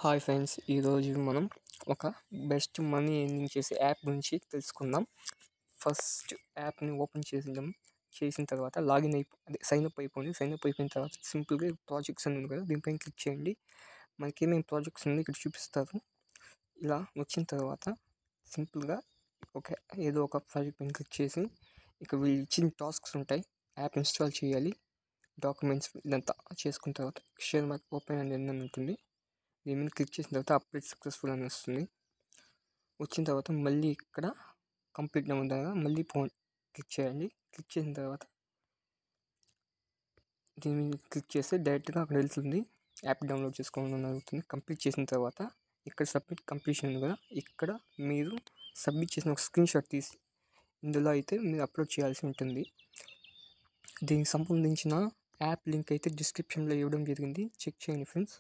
Hi friends, ఈరోజు మనం ఒక బెస్ట్ మనీ ఎర్నింగ్ చేసే యాప్ గురించి తెలుసుకుందాం. ఫస్ట్ యాప్ని ఓపెన్ చేసిన తర్వాత లాగిన్ అదే సైన్ అప్ అయిపోయిన తర్వాత సింపుల్గా ప్రాజెక్ట్స్ అని ఉంది కదా, దీనిపైన క్లిక్ చేయండి. మనకి ఏమేమి ప్రాజెక్ట్స్ ఉంది ఇక్కడ చూపిస్తారు. ఇలా వచ్చిన తర్వాత సింపుల్గా ఏదో ఒక ప్రాజెక్ట్ పైన క్లిక్ చేసి ఇక వీళ్ళు ఇచ్చిన టాస్క్స్ ఉంటాయి. యాప్ ఇన్స్టాల్ చేయాలి, డాక్యుమెంట్స్ ఇదంతా చేసుకున్న తర్వాత షేర్ మార్క్ ఓపెన్ అని ఉంటుంది. దీని మీద క్లిక్ చేసిన తర్వాత అప్డేట్ సక్సెస్ఫుల్ అని వస్తుంది. వచ్చిన తర్వాత మళ్ళీ ఇక్కడ కంప్లీట్ ఉంటుంది కదా, మళ్ళీ క్లిక్ చేయండి. క్లిక్ చేసిన తర్వాత దీని మీద క్లిక్ చేస్తే డైరెక్ట్గా అక్కడ వెళ్తుంది. యాప్ డౌన్లోడ్ చేసుకోవాలని అడుగుతుంది. కంప్లీట్ చేసిన తర్వాత ఇక్కడ సబ్మిట్ కంప్లీషన్ ఉంది కదా, ఇక్కడ మీరు సబ్మిట్ చేసిన ఒక స్క్రీన్ షాట్ తీసి ఇందులో అయితే మీరు అప్లోడ్ చేయాల్సి ఉంటుంది. దీనికి సంబంధించిన యాప్ లింక్ అయితే డిస్క్రిప్షన్లో ఇవ్వడం జరిగింది, చెక్ చేయండి ఫ్రెండ్స్.